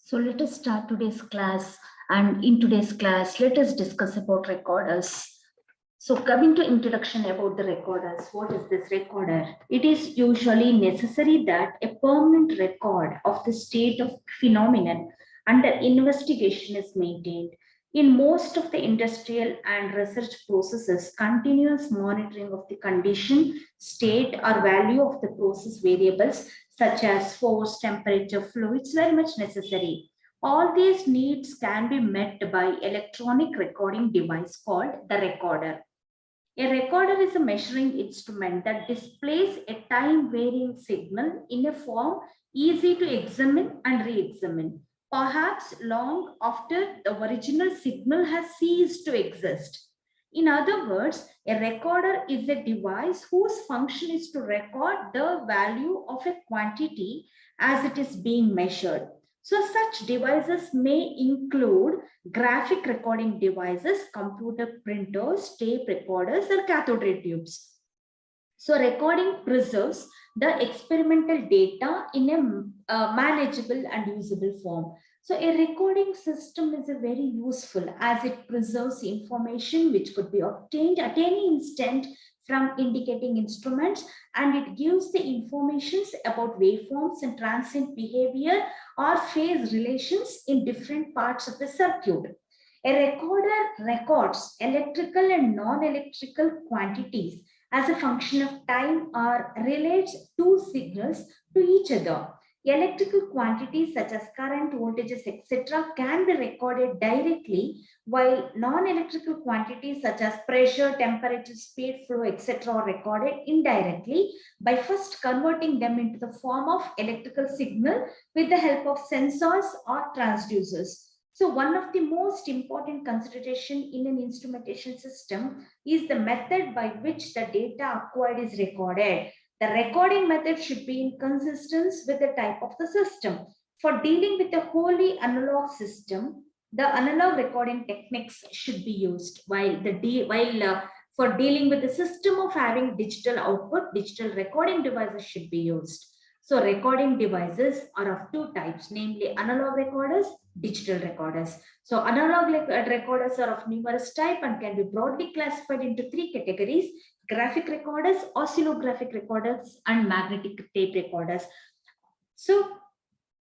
So let us start today's class, and in today's class let us discuss about recorders. So coming to introduction about the recorders, what is this recorder? It is usually necessary that a permanent record of the state of phenomenon under investigation is maintained. In most of the industrial and research processes, continuous monitoring of the condition, state or value of the process variables such as force, temperature, flow, it's very much necessary. All these needs can be met by electronic recording device called the recorder. A recorder is a measuring instrument that displays a time varying signal in a form easy to examine and re examine, perhaps long after the original signal has ceased to exist. In other words, a recorder is a device whose function is to record the value of a quantity as it is being measured. So, such devices may include graphic recording devices, computer printers, tape recorders, or cathode ray tubes. So, recording preserves the experimental data in a manageable and usable form. So, a recording system is a very useful as it preserves information which could be obtained at any instant from indicating instruments, and it gives the informations about waveforms and transient behavior or phase relations in different parts of the circuit. A recorder records electrical and non-electrical quantities as a function of time or relates two signals to each other. Electrical quantities such as current, voltages, etc., can be recorded directly, while non-electrical quantities such as pressure, temperature, speed, flow, etc., are recorded indirectly by first converting them into the form of electrical signal with the help of sensors or transducers. So one of the most important consideration in an instrumentation system is the method by which the data acquired is recorded. The recording method should be in consistence with the type of the system. For dealing with a wholly analog system, the analog recording techniques should be used, while for dealing with the system of having digital output, digital recording devices should be used. So recording devices are of two types, namely analog recorders, digital recorders. So analog recorders are of numerous type and can be broadly classified into three categories: graphic recorders, oscillographic recorders, and magnetic tape recorders. So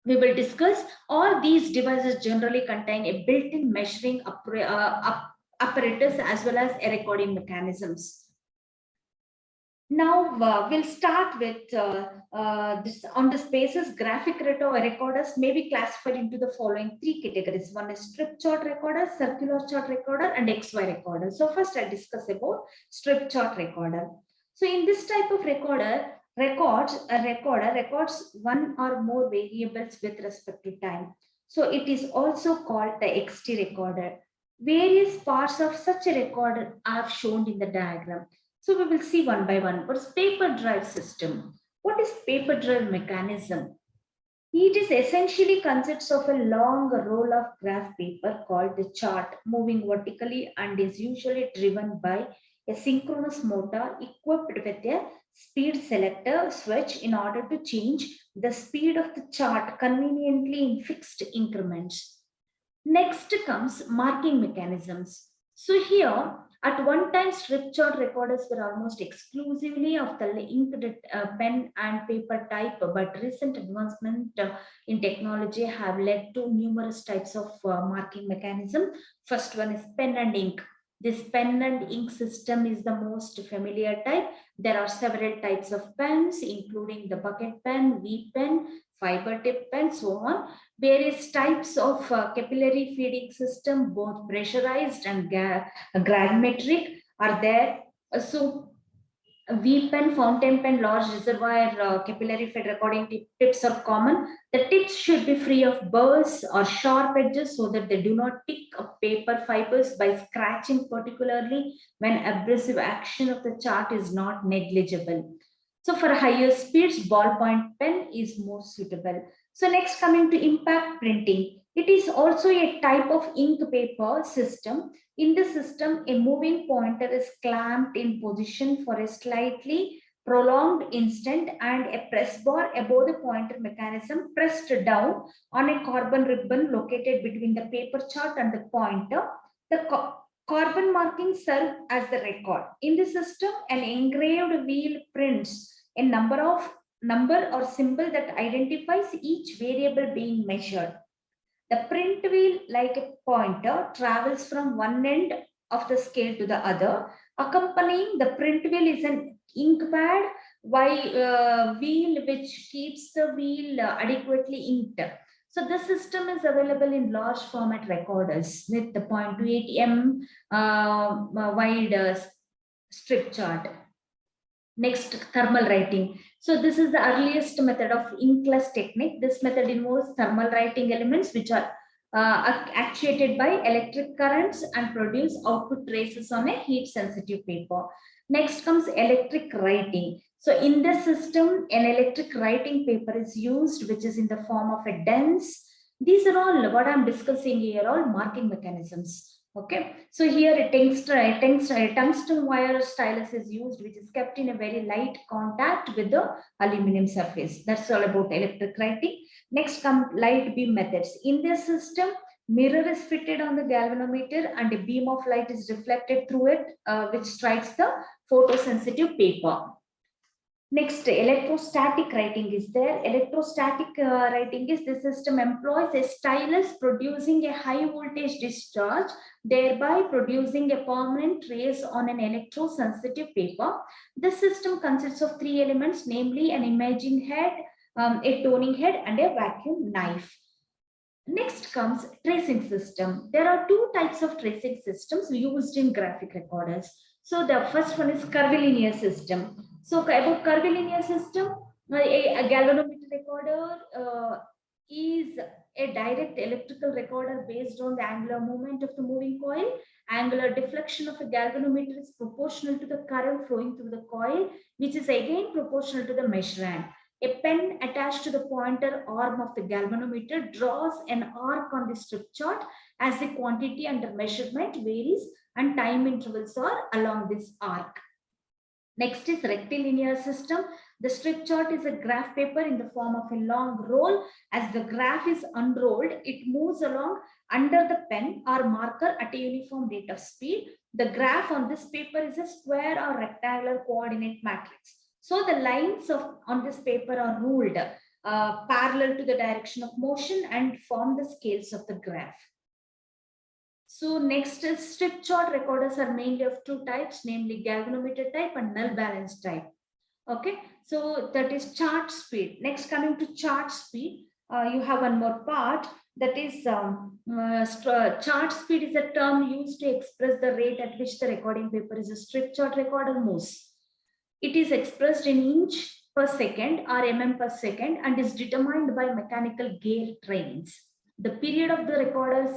we will discuss all these devices generally contain a built-in measuring apparatus as well as a recording mechanisms. Now we'll start with this on the spaces. Graphic recorders may be classified into the following three categories. One is strip chart recorder, circular chart recorder, and XY recorder. So first I discuss about strip chart recorder. So in this type of recorder, a recorder records one or more variables with respect to time. So it is also called the XT recorder. Various parts of such a recorder are shown in the diagram. So we will see one by one. What is paper drive system? What is paper drive mechanism? It is essentially consists of a long roll of graph paper called the chart moving vertically and is usually driven by a synchronous motor equipped with a speed selector switch in order to change the speed of the chart conveniently in fixed increments. Next comes marking mechanisms. So here, at one time, strip chart recorders were almost exclusively of the inked pen and paper type, but recent advancement in technology have led to numerous types of marking mechanism. First one is pen and ink. This pen and ink system is the most familiar type. There are several types of pens, including the bucket pen, V pen, fiber tip pen, so on. Various types of capillary feeding system, both pressurized and gravimetric, are there. So V pen, fountain pen, large reservoir, capillary fed recording tips are common. The tips should be free of burrs or sharp edges so that they do not pick up paper fibers by scratching, particularly when abrasive action of the chart is not negligible. So for higher speeds, ballpoint pen is more suitable. So next, coming to impact printing. It is also a type of ink paper system. In the system, a moving pointer is clamped in position for a slightly prolonged instant and a press bar above the pointer mechanism pressed down on a carbon ribbon located between the paper chart and the pointer. The carbon markings serve as the record. In the system, an engraved wheel prints a number or symbol that identifies each variable being measured. The print wheel, like a pointer, travels from one end of the scale to the other. Accompanying the print wheel is an ink pad wheel which keeps the wheel adequately inked. So this system is available in large format recorders with the 0.28 m wide strip chart. Next, thermal writing. So this is the earliest method of inkless technique. This method involves thermal writing elements which are actuated by electric currents and produce output traces on a heat sensitive paper. Next comes electric writing. So in this system, an electric writing paper is used, which is in the form of a dense. These are all what I'm discussing here, all marking mechanisms. Okay, so here a tungsten wire stylus is used, which is kept in a very light contact with the aluminum surface. That's all about electric writing. Next come light beam methods. In this system, mirror is fitted on the galvanometer and a beam of light is reflected through it, which strikes the photosensitive paper. Next, electrostatic writing is there. Electrostatic writing is the system employs a stylus producing a high voltage discharge, thereby producing a permanent trace on an electrosensitive paper. This system consists of three elements, namely an imaging head, a toning head, and a vacuum knife. Next comes tracing system. There are two types of tracing systems used in graphic recorders. So the first one is curvilinear system. So about curvilinear system, a galvanometer recorder is a direct electrical recorder based on the angular movement of the moving coil. Angular deflection of a galvanometer is proportional to the current flowing through the coil, which is again proportional to the measurand. A pen attached to the pointer arm of the galvanometer draws an arc on the strip chart as the quantity under measurement varies and time intervals are along this arc. Next is rectilinear system. The strip chart is a graph paper in the form of a long roll. As the graph is unrolled, it moves along under the pen or marker at a uniform rate of speed. The graph on this paper is a square or rectangular coordinate matrix. So the lines on this paper are ruled parallel to the direction of motion and form the scales of the graph. So next is strip chart recorders are mainly of two types, namely galvanometer type and null balance type. Okay, so that is chart speed. Next, coming to chart speed, you have one more part, that is chart speed is a term used to express the rate at which the recording paper is a strip chart recorder moves. It is expressed in inch per second or mm per second and is determined by mechanical gear trains. The period of the recorded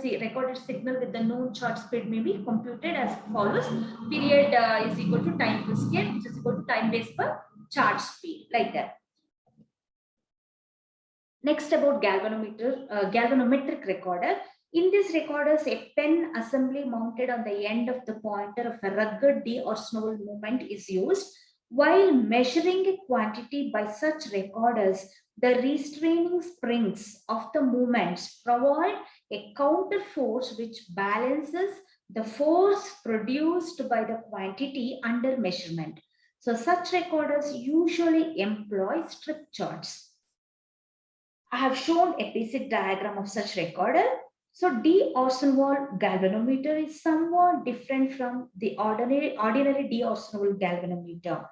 signal with the known chart speed may be computed as follows. Period is equal to time per scale, which is equal to time base per chart speed, like that. Next, about galvanometric recorder. In this recorders, a pen assembly mounted on the end of the pointer of a rugged D or snow movement is used. While measuring a quantity by such recorders, the restraining springs of the movements provide a counter force which balances the force produced by the quantity under measurement. So such recorders usually employ strip charts. I have shown a basic diagram of such recorder. So D-Orson-Wall galvanometer is somewhat different from the ordinary D-Orson-Wall galvanometer.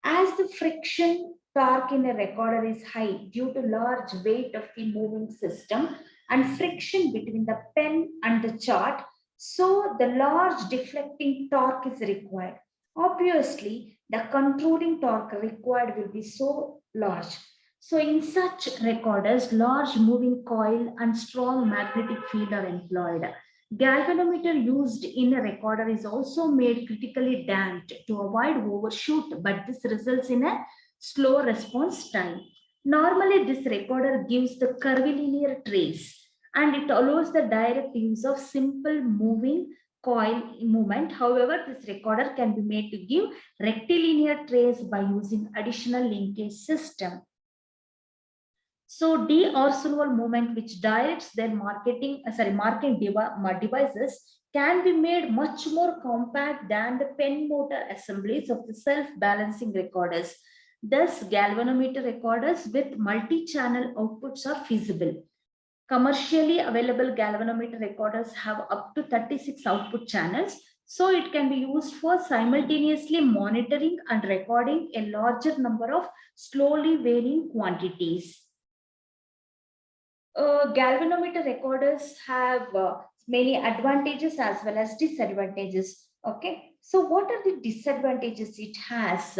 As the friction torque in a recorder is high due to large weight of the moving system and friction between the pen and the chart, so the large deflecting torque is required. Obviously, the controlling torque required will be so large. So in such recorders, large moving coil and strong magnetic field are employed. Galvanometer used in a recorder is also made critically damped to avoid overshoot, but this results in a slow response time. Normally, this recorder gives the curvilinear trace and it allows the direct use of simple moving coil movement. However, this recorder can be made to give rectilinear trace by using additional linkage system. So de-Orsolval movement, which directs their marking devices, can be made much more compact than the pen motor assemblies of the self-balancing recorders. Thus, galvanometer recorders with multi-channel outputs are feasible. Commercially available galvanometer recorders have up to 36 output channels, so it can be used for simultaneously monitoring and recording a larger number of slowly varying quantities. Galvanometer recorders have many advantages as well as disadvantages. Okay, so what are the disadvantages it has?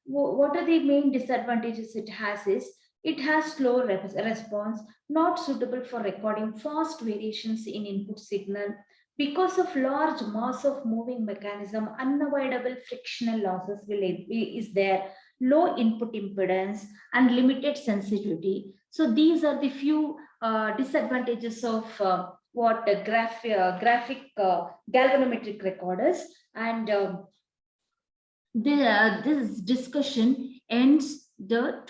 What are the main disadvantages it has is it has slow response, not suitable for recording fast variations in input signal. Because of large mass of moving mechanism, unavoidable frictional losses is there, low input impedance and limited sensitivity. So these are the few disadvantages of graphic galvanometric recorders, and this discussion ends the